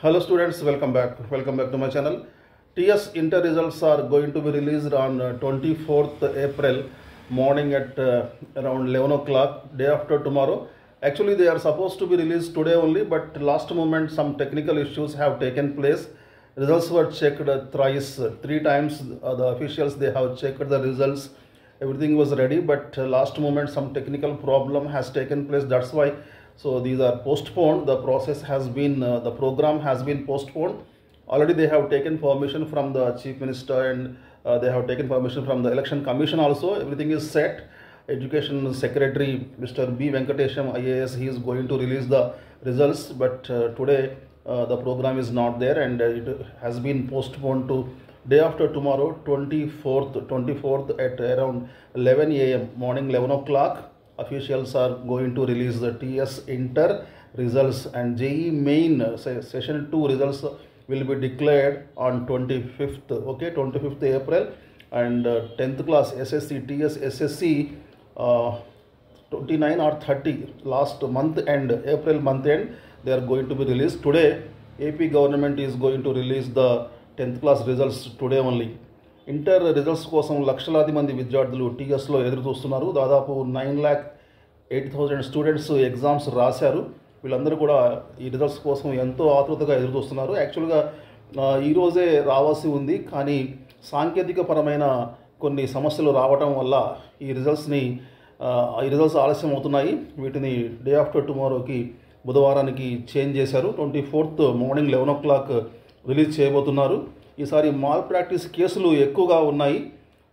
Hello students, welcome back. Welcome back to my channel. TS Inter results are going to be released on 24th April morning at around 11 o'clock, day after tomorrow. Actually, they are supposed to be released today only, but last moment some technical issues have taken place. Results were checked thrice, three times. The officials, they have checked the results. Everything was ready, but last moment some technical problem has taken place. That's why. So these are postponed. The process has been, the program has been postponed. Already they have taken permission from the Chief Minister and they have taken permission from the Election Commission also. Everything is set. Education Secretary Mr. B. Venkatesham IAS, he is going to release the results, but today the program is not there and it has been postponed to day after tomorrow, 24th at around 11 a.m. morning, 11 o'clock. Officials are going to release the TS Inter results, and JEE main session 2 results will be declared on 25th, okay, 25th April, and 10th class SSC, TS SSC 29 or 30 last month end, April month end, they are going to be released. Today AP government is going to release the 10th class results today only. Inter results కోసం లక్షలాది మంది విద్యార్థులు టీఎస్లో ఎదురు చూస్తున్నారు. దాదాపు 9,08,000 students exams రాశారు. వీళ్ళందరూ కూడా ఈ రిజల్ట్స్ కోసం ఎంతో ఆతృతగా ఎదురు చూస్తున్నారు. యాక్చువల్గా ఈరోజే రావాల్సి ఉంది, కానీ సాంకేతిక పరమైన కొన్ని సమస్యలు రావటం వల్ల ఈ రిజల్ట్స్ ఆలస్యం అవుతున్నాయి. వీటిని డే ఆఫ్టర్ టుమారోకి, బుధవారానికి చేంజ్ చేశారు. 24th మార్నింగ్ 11 o'clock రిలీజ్ చేయబోతున్నారు. ఈసారి మాల్ ప్రాక్టీస్ కేసులు ఎక్కువగా ఉన్నాయి.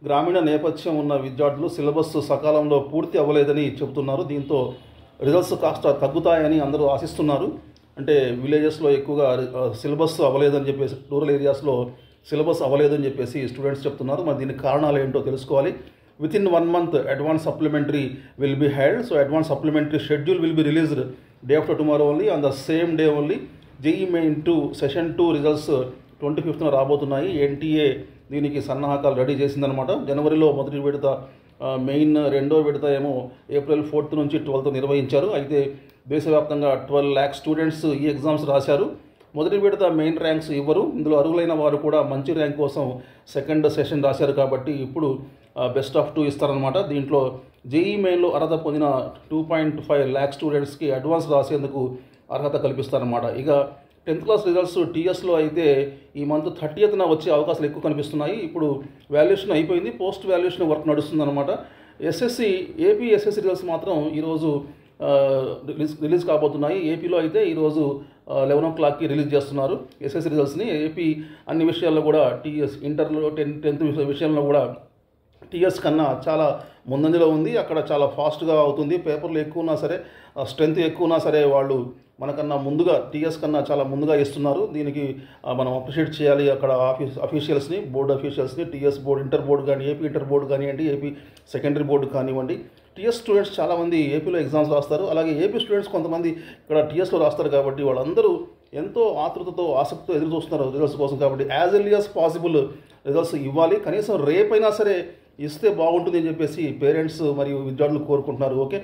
గ్రామీణ నేపథ్యం ఉన్న విద్యార్థులు సిలబస్ సకాలంలో పూర్తి అవ్వలేదని చెబుతున్నారు. దీంతో రిజల్ట్స్ కాస్త తగ్గుతాయని అందరూ ఆశిస్తున్నారు. అంటే విలేజెస్లో ఎక్కువగా సిలబస్ అవ్వలేదని చెప్పేసి, రూరల్ ఏరియాస్లో సిలబస్ అవ్వలేదని చెప్పేసి స్టూడెంట్స్ చెప్తున్నారు. మరి దీనికి కారణాలు ఏంటో తెలుసుకోవాలి. Within 1 month advance supplementary will be held. So advance supplementary schedule will be released day after tomorrow only. On the same day only JEE main 2 session 2 results 25th రాబోతున్నాయి. ఎన్టీఏ దీనికి సన్నాహకాలు రెడీ చేసిందనమాట. జనవరిలో మొదటి విడత, మెయిన్ రెండో విడత ఏమో April 4th నుంచి 12th నిర్వహించారు. అయితే దేశవ్యాప్తంగా 12 lakh స్టూడెంట్స్ ఈ ఎగ్జామ్స్ రాశారు. మొదటి విడత మెయిన్ ర్యాంక్స్ ఇవ్వరు. ఇందులో అర్హులైన వారు కూడా మంచి ర్యాంక్ కోసం సెకండ్ సెషన్ రాశారు కాబట్టి ఇప్పుడు బెస్ట్ ఆఫ్ 2 ఇస్తారనమాట. దీంట్లో JEE మెయిన్లో అర్హత పొందిన 2.5 lakh స్టూడెంట్స్కి అడ్వాన్స్ రాసేందుకు అర్హత కల్పిస్తారన్నమాట. ఇక 10th క్లాస్ రిజల్ట్స్ టీఎస్లో అయితే ఈ మంత్ 30th వచ్చే అవకాశాలు ఎక్కువ కనిపిస్తున్నాయి. ఇప్పుడు వాల్యుయేషన్ అయిపోయింది, పోస్ట్ వాల్యుయేషన్ వర్క్ నడుస్తుందన్నమాట. ఏపీ ఎస్ఎస్సి రిజల్ట్స్ మాత్రం ఈరోజు రిలీజ్ కాబోతున్నాయి. ఏపీలో అయితే ఈరోజు 11 o'clockకి రిలీజ్ చేస్తున్నారు ఎస్ఎస్సి రిజల్ట్స్ని. ఏపీ అన్ని విషయాల్లో కూడా టీఎస్ ఇంటర్లో 10th విషయంలో కూడా టీఎస్ కన్నా చాలా ముందంజలో ఉంది. అక్కడ చాలా ఫాస్ట్గా అవుతుంది. పేపర్లు ఎక్కువ ఉన్నా సరే, స్ట్రెంత్ ఎక్కువ ఉన్నా సరే వాళ్ళు మనకన్నా ముందుగా, టీఎస్ కన్నా చాలా ముందుగా ఇస్తున్నారు. దీనికి మనం అప్రిషియేట్ చేయాలి అక్కడ అఫీషియల్స్ని, బోర్డు అఫీషియల్స్ని. టీఎస్ బోర్డు, ఇంటర్ బోర్డు కానీ, ఏపీ ఇంటర్ బోర్డు కానివ్వండి, ఏపీ సెకండరీ బోర్డు కానివ్వండి. టీఎస్ స్టూడెంట్స్ చాలామంది ఏపీలో ఎగ్జామ్స్ రాస్తారు. అలాగే ఏపీ స్టూడెంట్స్ కొంతమంది ఇక్కడ టీఎస్లో రాస్తారు. కాబట్టి వాళ్ళందరూ ఎంతో ఆతృతతో, ఆసక్తితో ఎదురు చూస్తున్నారు రిజల్ట్స్ కోసం. కాబట్టి as early as possible results ఇవ్వాలి. కనీసం రేపైనా సరే ఇస్తే బాగుంటుంది అని చెప్పేసి పేరెంట్స్ మరియు విద్యార్థులు కోరుకుంటున్నారు. ఓకే,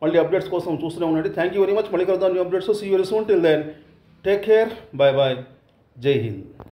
మళ్ళీ అప్డేట్స్ కోసం చూస్తూనే ఉండండి. Thank you very much. మళ్ళీ కలుద్దాం new updates. See you very soon. Till then take care, bye bye, Jai Hind.